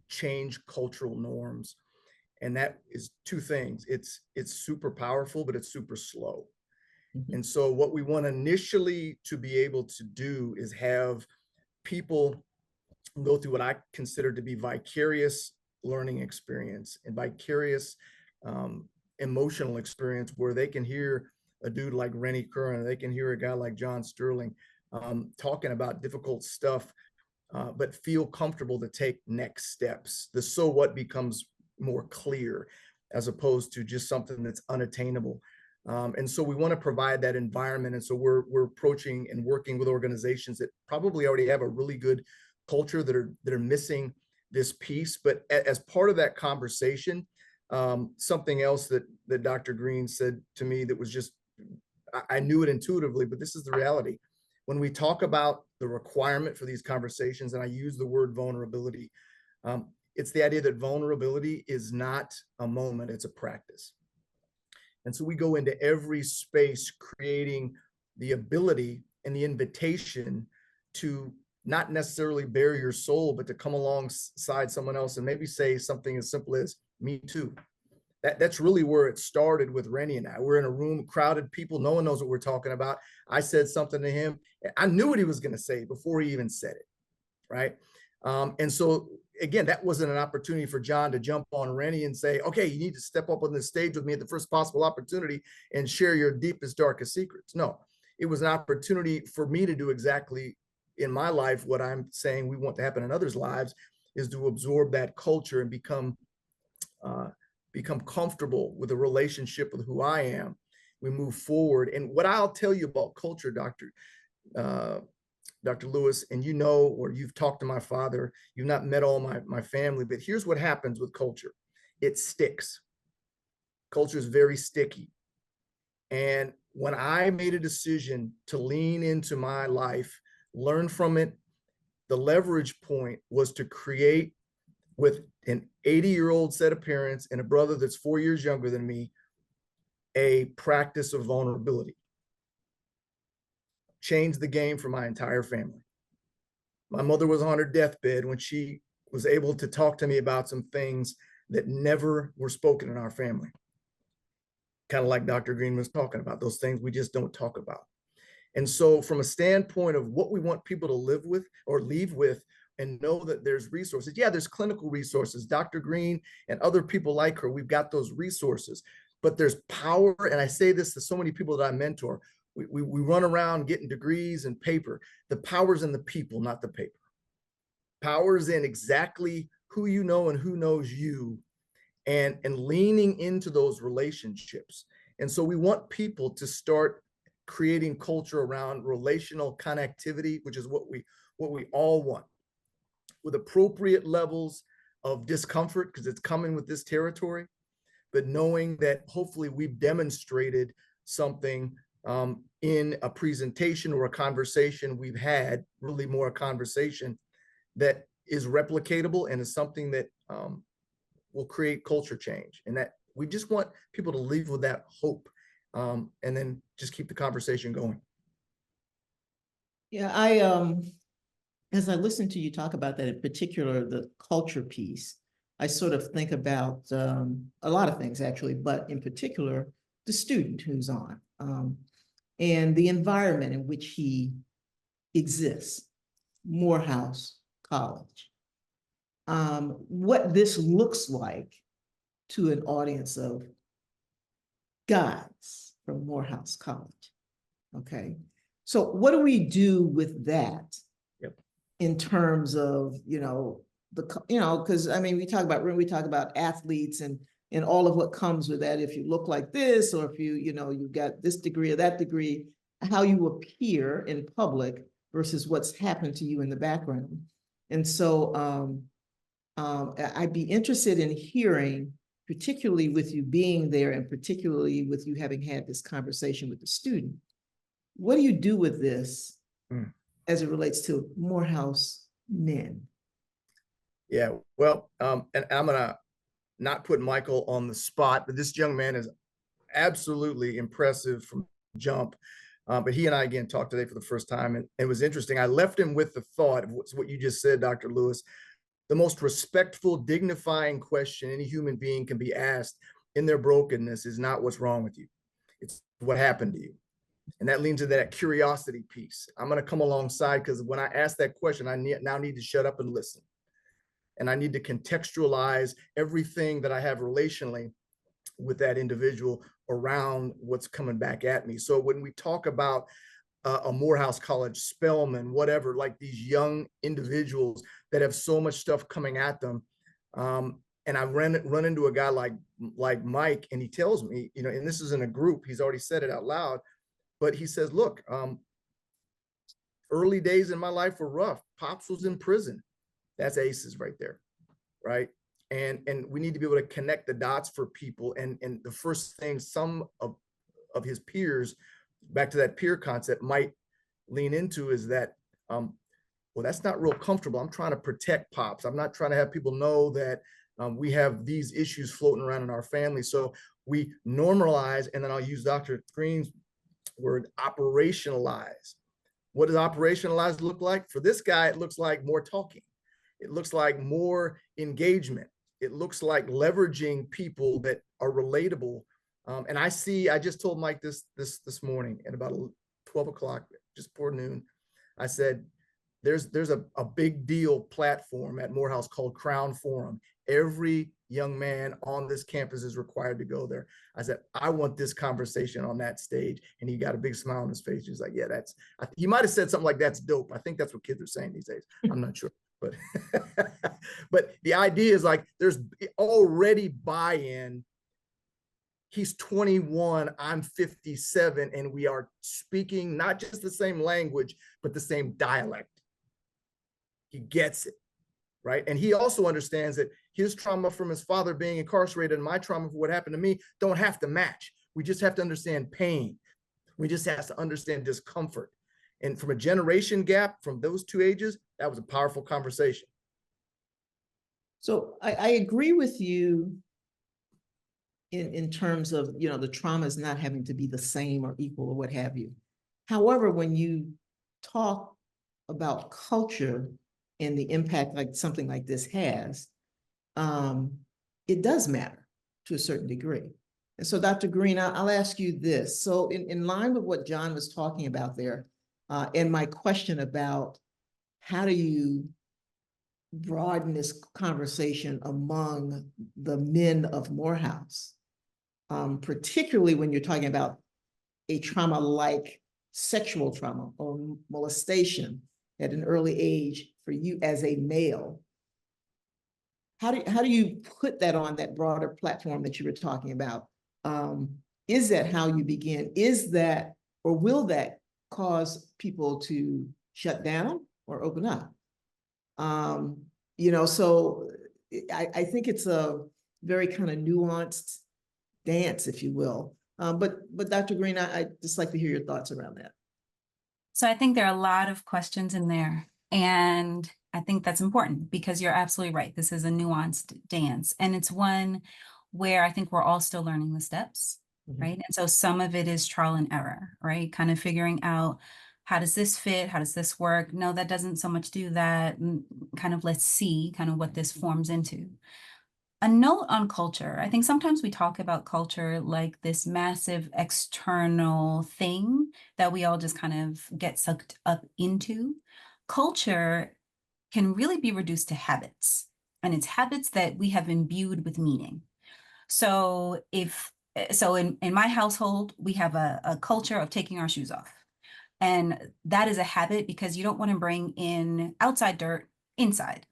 change cultural norms. And that is two things. It's super powerful, but it's super slow. Mhm. And so what we want initially to be able to do is have people go through what I consider to be vicarious learning experience and vicarious emotional experience, where they can hear a dude like Rennie Curran, they can hear a guy like John Sterling talking about difficult stuff, but feel comfortable to take next steps. The so what becomes more clear as opposed to just something that's unattainable. And so we want to provide that environment. And so we're approaching and working with organizations that probably already have a really good culture that are missing this piece. But as part of that conversation, something else that Dr. Green said to me that was just, I knew it intuitively, but this is the reality. When we talk about the requirement for these conversations, and I use the word vulnerability, it's the idea that vulnerability is not a moment, it's a practice. And so we go into every space creating the ability and the invitation to not necessarily bare your soul, but to come alongside someone else and maybe say something as simple as "me too." That's really where it started with Rennie and I. We're in a room, crowded people, no one knows what we're talking about. I said something to him. I knew what he was going to say before he even said it, right? And so again, that wasn't an opportunity for John to jump on Rennie and say, okay, you need to step up on the stage with me at the first possible opportunity and share your deepest, darkest secrets. No, it was an opportunity for me to do exactly in my life what I'm saying we want to happen in others' lives, is to absorb that culture and become comfortable with a relationship with who I am. We move forward. And what I'll tell you about culture, Dr. Lewis, and you know, or you've talked to my father, you've not met all my family, but here's what happens with culture. It sticks. Culture is very sticky. And when I made a decision to lean into my life, learn from it, the leverage point was to create, with an 80-year-old set of parents and a brother that's 4 years younger than me, a practice of vulnerability. Changed the game for my entire family. My mother was on her deathbed when she was able to talk to me about some things that never were spoken in our family. Kind of like Dr. Green was talking about, those things we just don't talk about. And so from a standpoint of what we want people to live with or leave with, and know that there's resources. Yeah, there's clinical resources. Dr. Green and other people like her, we've got those resources, but there's power. And I say this to so many people that I mentor. We run around getting degrees and paper. The power's in the people, not the paper. Power's in exactly who you know and who knows you, and leaning into those relationships. And so we want people to start creating culture around relational connectivity, which is what we all want, with appropriate levels of discomfort, because it's coming with this territory, but knowing that hopefully we've demonstrated something in a presentation or a conversation we've had, really more a conversation, that is replicatable and is something that will create culture change. And that we just want people to leave with that hope, and then just keep the conversation going. Yeah, as I listen to you talk about that, in particular, the culture piece, I sort of think about a lot of things actually, but in particular, the student who's on and the environment in which he exists, Morehouse College. What this looks like to an audience of guys from Morehouse College. Okay, so what do we do with that? In terms of, because I mean, we talk about athletes and all of what comes with that. If you look like this, or if you've got this degree or that degree, how you appear in public versus what's happened to you in the background. And so I'd be interested in hearing, particularly with you being there and particularly with you having had this conversation with the student, what do you do with this as it relates to Morehouse men? Yeah, well, and I'm gonna not put Michael on the spot, but this young man is absolutely impressive from jump. But he and I again talked today for the first time, and it was interesting. I left him with the thought of what you just said, Dr. Lewis. The most respectful, dignifying question any human being can be asked in their brokenness is not what's wrong with you. It's what happened to you. And that leans into that curiosity piece. I'm going to come alongside, because when I ask that question, I now need to shut up and listen. And I need to contextualize everything that I have relationally with that individual around what's coming back at me. So when we talk about a Morehouse College, Spelman, whatever, like these young individuals that have so much stuff coming at them, and I run into a guy like Mike, and he tells me, and this is in a group, he's already said it out loud, but he says, look, early days in my life were rough. Pops was in prison. That's ACEs right there, right? And we need to be able to connect the dots for people. And the first thing some of his peers, back to that peer concept, might lean into is that, well, that's not real comfortable. I'm trying to protect Pops. I'm not trying to have people know that we have these issues floating around in our family. So we normalize, and then I'll use Dr. Green's word, operationalize. What does operationalize look like? For this guy, it looks like more talking. It looks like more engagement. It looks like leveraging people that are relatable. And I just told Mike this morning at about 12 o'clock, just before noon. I said, there's a big deal platform at Morehouse called Crown Forum. Every young man on this campus is required to go there. I said, I want this conversation on that stage. And he got a big smile on his face. He's like, yeah, he might have said something like, that's dope. I think that's what kids are saying these days. I'm not sure. But, but the idea is like, there's already buy-in. He's 21, I'm 57, and we are speaking not just the same language, but the same dialect. He gets it, right? And he also understands that his trauma from his father being incarcerated and my trauma for what happened to me don't have to match. We just have to understand pain. We just have to understand discomfort. And from a generation gap from those two ages, that was a powerful conversation. So I agree with you in terms of, you know, the trauma is not having to be the same or equal or what have you. However, when you talk about culture and the impact like something like this has, it does matter to a certain degree. And so, Dr. Green, I'll ask you this. So in line with what John was talking about there, and my question about how do you broaden this conversation among the men of Morehouse, particularly when you're talking about a trauma like sexual trauma or molestation at an early age for you as a male. How do you put that on that broader platform that you were talking about? Is that how you begin? Is that, or will that cause people to shut down or open up? You know, so I think it's a very kind of nuanced dance, if you will. But Dr. Green, I'd just like to hear your thoughts around that. So I think there are a lot of questions in there, and I think that's important because you're absolutely right. This is a nuanced dance, and it's one where I think we're all still learning the steps, right? And so some of it is trial and error, right? Kind of figuring out, how does this fit? How does this work? No, that doesn't so much do that. Kind of let's see kind of what this forms into. A note on culture. I think sometimes we talk about culture like this massive external thing that we all just kind of get sucked up into. Culture can really be reduced to habits, and it's habits that we have imbued with meaning. So in my household, we have a culture of taking our shoes off. And that is a habit because you don't want to bring in outside dirt inside.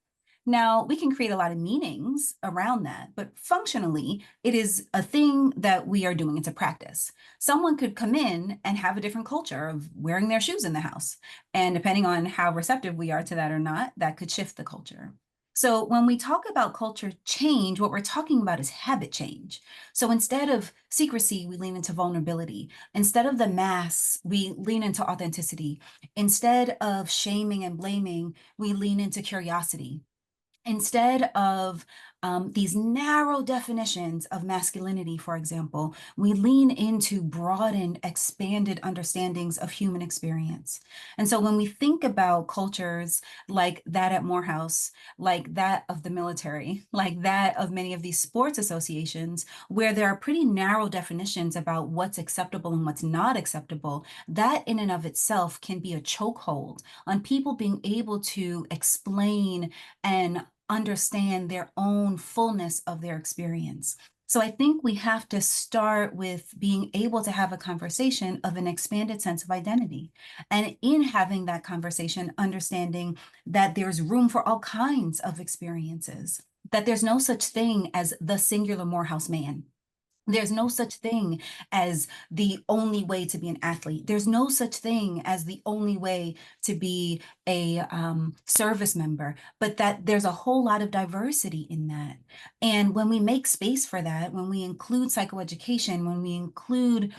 Now, we can create a lot of meanings around that, but functionally, it is a thing that we are doing. It's a practice. Someone could come in and have a different culture of wearing their shoes in the house. And depending on how receptive we are to that or not, that could shift the culture. So when we talk about culture change, what we're talking about is habit change. So instead of secrecy, we lean into vulnerability. Instead of the masks, we lean into authenticity. Instead of shaming and blaming, we lean into curiosity. Instead of these narrow definitions of masculinity, for example, we lean into broadened, expanded understandings of human experience. And so when we think about cultures like that at Morehouse, like that of the military, like that of many of these sports associations, where there are pretty narrow definitions about what's acceptable and what's not acceptable, that in and of itself can be a chokehold on people being able to explain and understand their own fullness of their experience. So I think we have to start with being able to have a conversation of an expanded sense of identity. And in having that conversation, understanding that there's room for all kinds of experiences, that there's no such thing as the singular Morehouse man. There's no such thing as the only way to be an athlete. There's no such thing as the only way to be a service member, but that there's a whole lot of diversity in that. And when we make space for that, when we include psychoeducation, when we include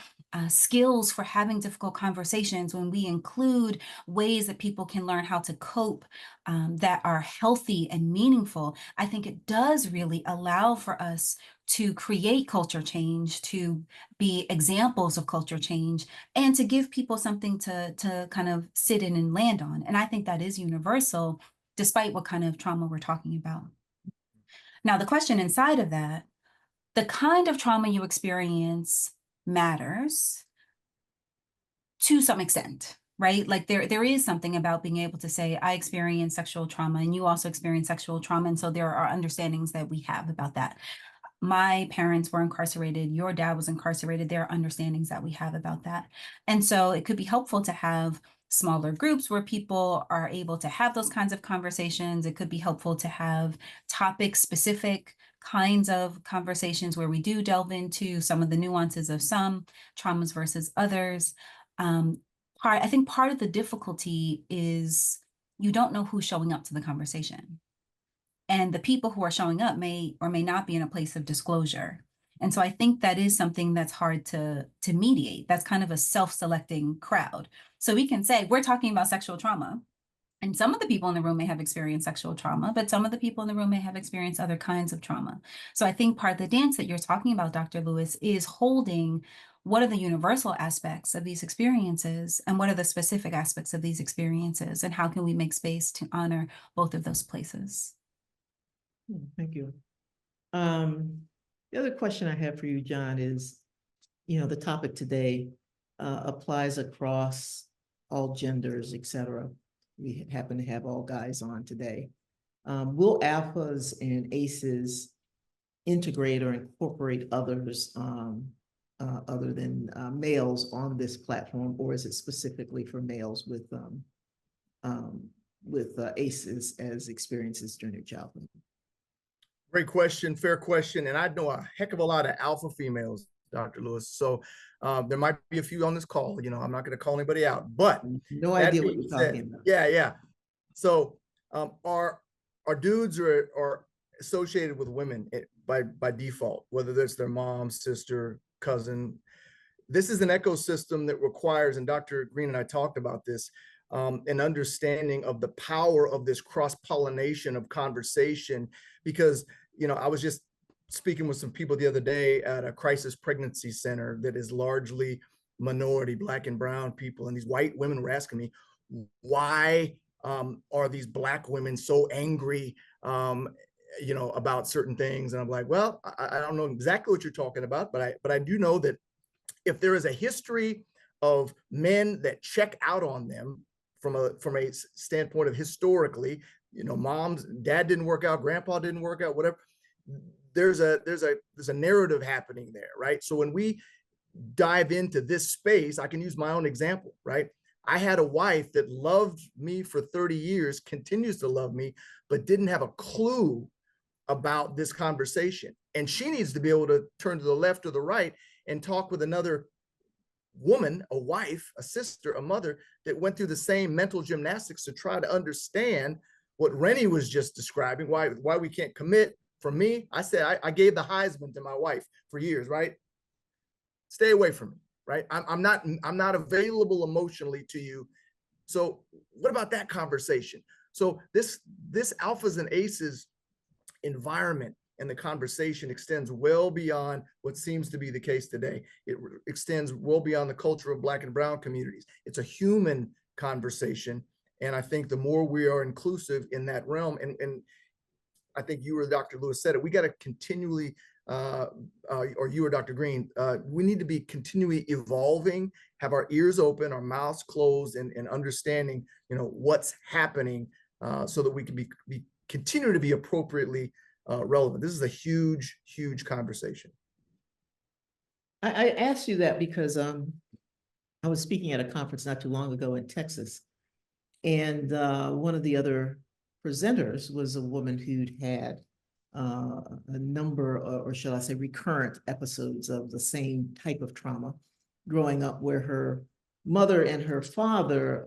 skills for having difficult conversations, when we include ways that people can learn how to cope that are healthy and meaningful, I think it does really allow for us to create culture change, to be examples of culture change, and to give people something to kind of sit in and land on. And I think that is universal, despite what kind of trauma we're talking about. Now, the question inside of that, the kind of trauma you experience matters to some extent. right? Like there is something about being able to say, I experienced sexual trauma and you also experienced sexual trauma. And so there are understandings that we have about that. My parents were incarcerated, your dad was incarcerated, there are understandings that we have about that. And so it could be helpful to have smaller groups where people are able to have those kinds of conversations. It could be helpful to have topic specific kinds of conversations where we do delve into some of the nuances of some traumas versus others. I think part of the difficulty is you don't know who's showing up to the conversation. And the people who are showing up may or may not be in a place of disclosure. And so I think that is something that's hard to mediate. That's kind of a self-selecting crowd. So we can say, we're talking about sexual trauma. And some of the people in the room may have experienced sexual trauma, but some of the people in the room may have experienced other kinds of trauma. So I think part of the dance that you're talking about, Dr. Lewis, is holding what are the universal aspects of these experiences and what are the specific aspects of these experiences, and how can we make space to honor both of those places? Thank you. The other question I have for you, John, is, the topic today applies across all genders, et cetera. We happen to have all guys on today. Will alphas and aces integrate or incorporate others other than males on this platform, or is it specifically for males with aces as experiences during their childhood? Great question, fair question. And I know a heck of a lot of alpha females, Dr. Lewis. So there might be a few on this call, I'm not going to call anybody out, but no idea what you're talking about. Yeah. So our dudes are associated with women by default, whether that's their mom, sister, cousin. This is an ecosystem that requires, and Dr. Green and I talked about this, an understanding of the power of this cross-pollination of conversation, because I was just speaking with some people the other day at a crisis pregnancy center that is largely minority, Black and brown people, and these white women were asking me, why are these Black women so angry about certain things? And I'm like, well, I don't know exactly what you're talking about, but I do know that if there is a history of men that check out on them from a standpoint of historically, mom's, dad didn't work out, grandpa didn't work out, whatever, there's a narrative happening there, right? So when we dive into this space, I can use my own example, right? I had a wife that loved me for 30 years, continues to love me, but didn't have a clue about this conversation. And she needs to be able to turn to the left or the right and talk with another woman, a wife, a sister, a mother that went through the same mental gymnastics to try to understand what Rennie was just describing, why we can't commit. For me, I said, I gave the Heisman to my wife for years, right? Stay away from me, right? I'm not available emotionally to you. So what about that conversation? So this alphas and aces environment and the conversation extends well beyond what seems to be the case today. It extends well beyond the culture of Black and brown communities. It's a human conversation. And I think the more we are inclusive in that realm, and I think you or Dr. Lewis said it, we got to continually, or you or Dr. Green, we need to be continually evolving, have our ears open, our mouths closed, and understanding, what's happening so that we can continue to be appropriately relevant. This is a huge, huge conversation. I asked you that because I was speaking at a conference not too long ago in Texas, and one of the other presenters was a woman who'd had a number, or shall I say, recurrent episodes of the same type of trauma growing up, where her mother and her father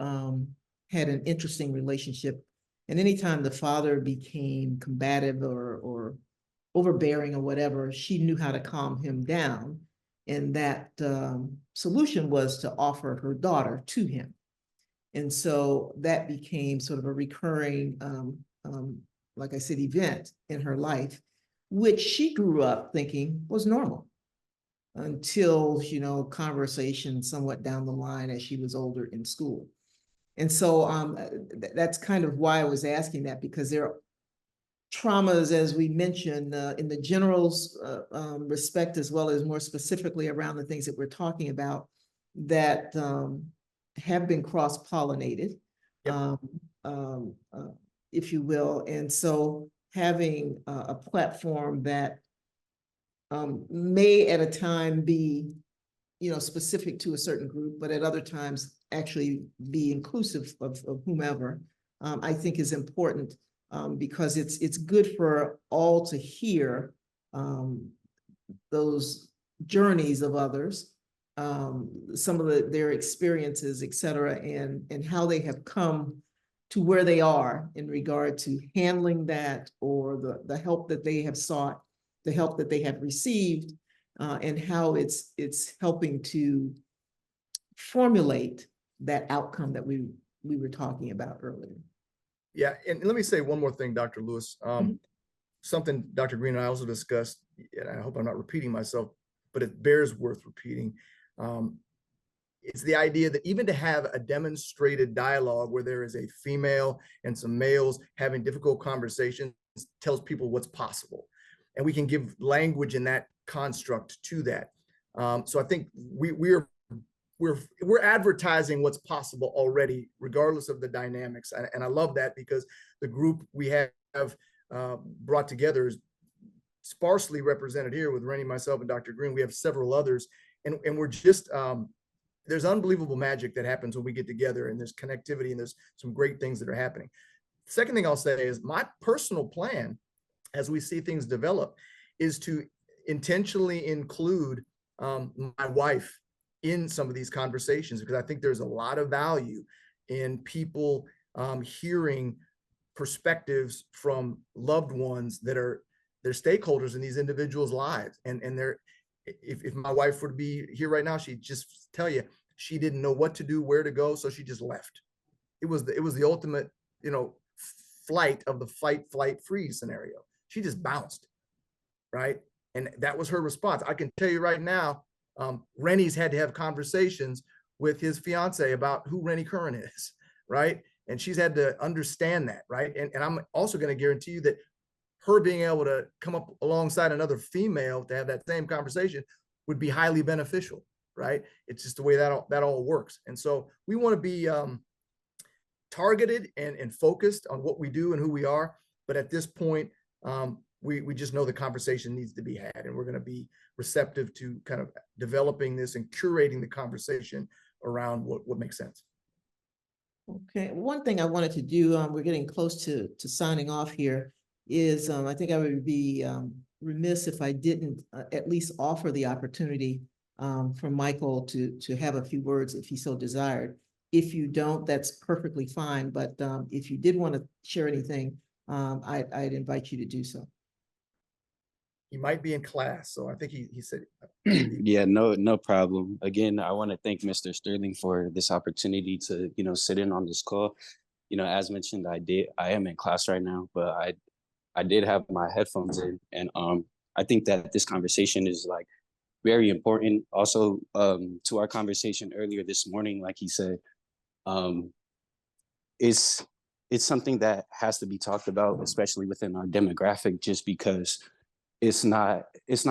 had an interesting relationship. And anytime the father became combative or overbearing or whatever, she knew how to calm him down. And that solution was to offer her daughter to him. And so that became sort of a recurring, like I said, event in her life, which she grew up thinking was normal until, conversation somewhat down the line as she was older in school. And so that's kind of why I was asking that, because there are traumas, as we mentioned, in the general's respect, as well as more specifically around the things that we're talking about, that have been cross-pollinated, Yep. if you will. And so having a platform that may at a time be, specific to a certain group, but at other times actually be inclusive of whomever, I think is important, because it's good for all to hear those journeys of others, some of their experiences, et cetera, and how they have come to where they are in regard to handling that, or the help that they have sought, the help that they have received, and how it's helping to formulate that outcome that we were talking about earlier. Yeah, and let me say one more thing, Dr. Lewis. Mhm. Something Dr. Green and I also discussed, and I hope I'm not repeating myself, but it bears worth repeating. It's the idea that even to have a demonstrated dialogue where there is a female and some males having difficult conversations tells people what's possible. And we can give language in that construct to that. So I think we're advertising what's possible already, regardless of the dynamics. And I love that, because the group we have brought together is sparsely represented here with Rennie, myself, and Dr. Green. We have several others, and we're just there's unbelievable magic that happens when we get together, and there's connectivity, and there's some great things that are happening. Second thing I'll say is my personal plan, as we see things develop, is to intentionally include my wife in some of these conversations, because I think there's a lot of value in people hearing perspectives from loved ones that are they're stakeholders in these individuals' lives. And they're, if my wife were to be here right now, she'd just tell you she didn't know what to do, where to go, so she just left. It was the ultimate, flight of the fight, flight, freeze scenario. She just bounced, right? And that was her response. I can tell you right now, Rennie's had to have conversations with his fiance about who Rennie Curran is, right? And she's had to understand that, right? And I'm also going to guarantee you that her being able to come up alongside another female to have that same conversation would be highly beneficial, right? It's just the way that all works. And so we want to be targeted and focused on what we do and who we are. But at this point, we just know the conversation needs to be had, and we're going to be receptive to kind of developing this and curating the conversation around what makes sense. Okay, one thing I wanted to do, we're getting close to signing off here, is I think I would be remiss if I didn't at least offer the opportunity for Michael to have a few words if he so desired. If you don't, that's perfectly fine. But if you did want to share anything, I'd invite you to do so. He might be in class, so I think he said. Yeah, no problem. Again, I want to thank Mr. Sterling for this opportunity to, sit in on this call. As mentioned, I am in class right now, but I did have my headphones in, and I think that this conversation is like very important. Also, to our conversation earlier this morning, like he said, it's something that has to be talked about, especially within our demographic, just because it's not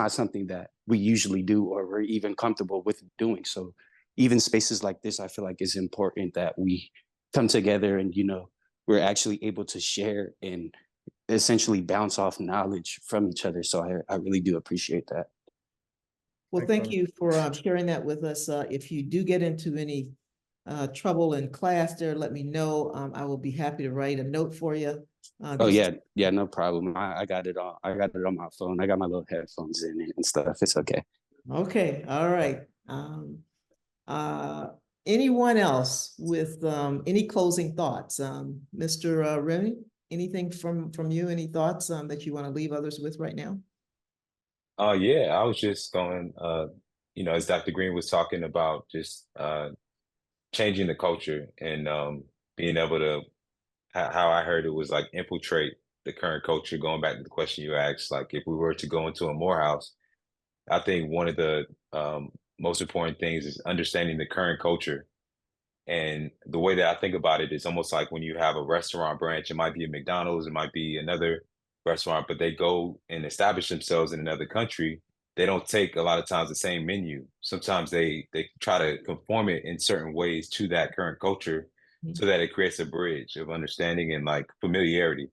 something that we usually do or we're even comfortable with doing. So even spaces like this, I feel like it's important that we come together and, we're actually able to share and essentially bounce off knowledge from each other. So I really do appreciate that. Well, thank you for sharing that with us. If you do get into any trouble in class there, let me know. I will be happy to write a note for you. Oh yeah, no problem. I got it on. I got it on my phone. I got my little headphones in and stuff. It's okay. Okay, all right. Anyone else with any closing thoughts? Mr. Remy, anything from you? Any thoughts that you want to leave others with right now? Yeah, I was just going, as Dr. Green was talking about, just changing the culture and being able to, how I heard it was like infiltrate the current culture. Going back to the question you asked, like if we were to go into a Morehouse, I think one of the most important things is understanding the current culture. And the way that I think about it is almost like when you have a restaurant branch, it might be a McDonald's, it might be another restaurant, but they go and establish themselves in another country, they don't take a lot of times the same menu. Sometimes they try to conform it in certain ways to that current culture so that it creates a bridge of understanding and like familiarity.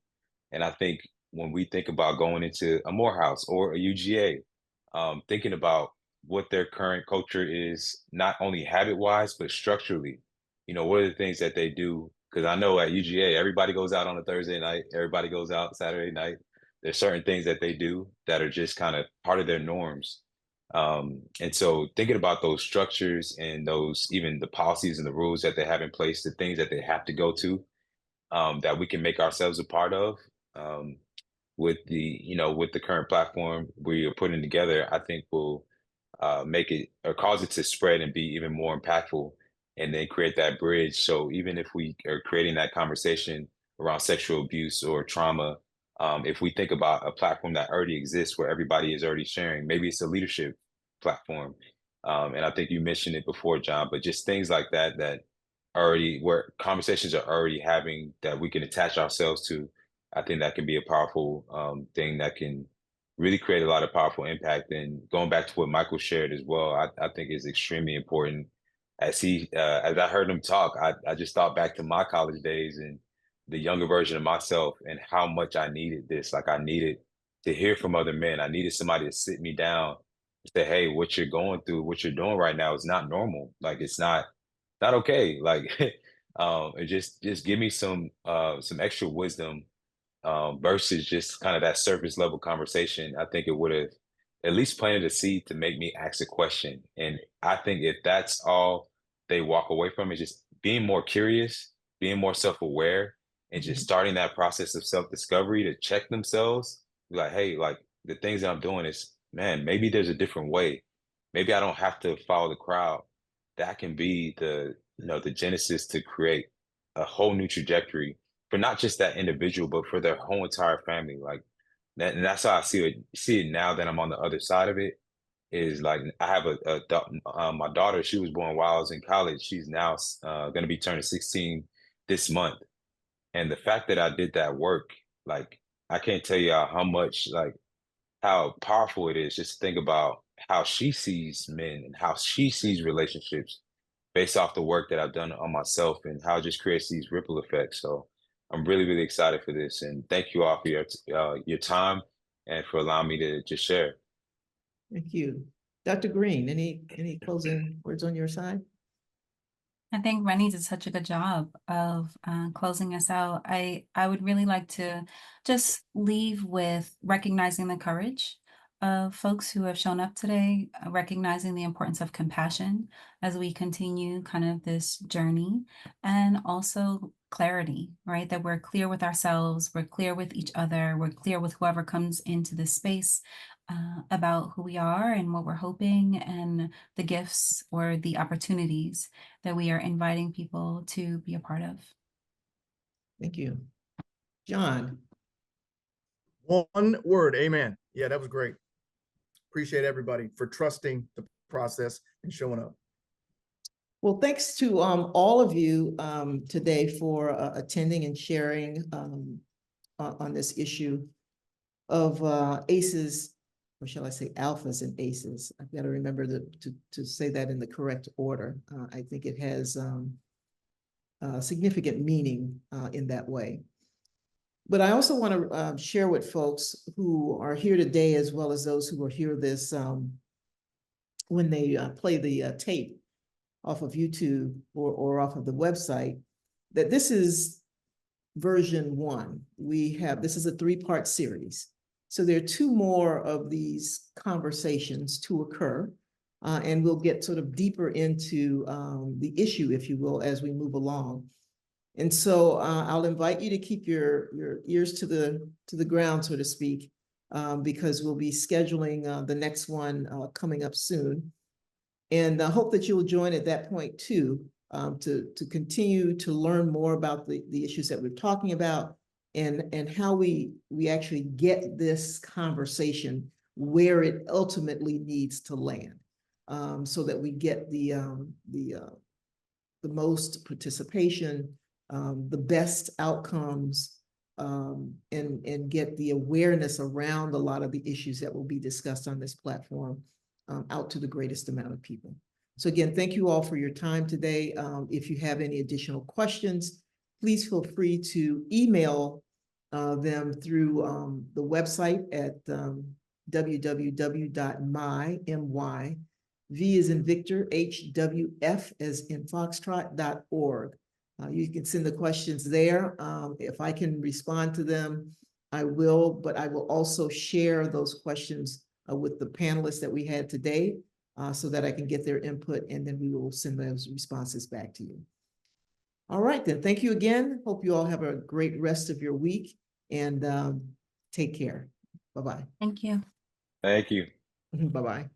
And I think when we think about going into a Morehouse or a UGA, thinking about what their current culture is, not only habit wise, but structurally, what are the things that they do? Because I know at UGA, everybody goes out on a Thursday night, everybody goes out Saturday night. There's certain things that they do that are just kind of part of their norms. And so thinking about those structures and those, even the policies and the rules that they have in place, the things that they have to go to, that we can make ourselves a part of, um, with the current platform we are putting together, I think will make it or cause it to spread and be even more impactful, and then create that bridge. So even if we are creating that conversation around sexual abuse or trauma, if we think about a platform that already exists where everybody is already sharing, maybe it's a leadership platform. And I think you mentioned it before, John, but just things like that that already where conversations are already having that we can attach ourselves to. I think that can be a powerful thing that can really create a lot of powerful impact. And going back to what Michael shared as well, I think is extremely important. As I heard him talk, I just thought back to my college days and the younger version of myself and how much I needed this. Like I needed to hear from other men. I needed somebody to sit me down and say, hey, what you're going through, what you're doing right now is not normal. Like it's not okay. Like and just give me some extra wisdom versus just kind of that surface level conversation. I think it would have at least planted a seed to make me ask a question. And I think if that's all they walk away from is just being more curious, being more self-aware, and just starting that process of self-discovery to check themselves, be like, hey, like the things that I'm doing is, man, maybe there's a different way. Maybe I don't have to follow the crowd. That can be the genesis to create a whole new trajectory for not just that individual, but for their whole entire family. Like that, and that's how I see it now that I'm on the other side of it. Is like I have my daughter. She was born while I was in college. She's now going to be turning 16 this month, and the fact that I did that work, like I can't tell you how much, like how powerful it is. Just think about how she sees men and how she sees relationships based off the work that I've done on myself and how it just creates these ripple effects. So I'm really, really excited for this. And thank you all for your time and for allowing me to just share. Thank you. Dr. Green, any closing words on your side? I think Rennie did such a good job of closing us out. I would really like to just leave with recognizing the courage of folks who have shown up today, recognizing the importance of compassion as we continue kind of this journey, and also clarity, right? That we're clear with ourselves, we're clear with each other, we're clear with whoever comes into this space about who we are and what we're hoping and the gifts or the opportunities that we are inviting people to be a part of. Thank you. John. One word, amen. Yeah, that was great. Appreciate everybody for trusting the process and showing up. Well, thanks to all of you today for attending and sharing on this issue of ACEs, or shall I say alphas and ACEs. I've got to remember to say that in the correct order. I think it has significant meaning in that way. But I also want to share with folks who are here today, as well as those who will hear this when they play the tape off of YouTube or off of the website, that this is version 1. This is a 3-part series. So there are 2 more of these conversations to occur, and we'll get sort of deeper into the issue, if you will, as we move along. And so I'll invite you to keep your ears to the ground, so to speak, because we'll be scheduling the next one coming up soon. And I hope that you'll join at that point too, to continue to learn more about the issues that we're talking about and how we actually get this conversation where it ultimately needs to land, so that we get the most participation, the best outcomes, and get the awareness around a lot of the issues that will be discussed on this platform out to the greatest amount of people. So again, thank you all for your time today. If you have any additional questions, please feel free to email them through the website at www.my, V as in Victor, HWF as in Foxtrot.org. You can send the questions there. If I can respond to them, I will, but I will also share those questions with the panelists that we had today so that I can get their input, and then we will send those responses back to you. All right, then. Thank you again. Hope you all have a great rest of your week, and take care. Bye-bye. Thank you. Thank you. Bye-bye.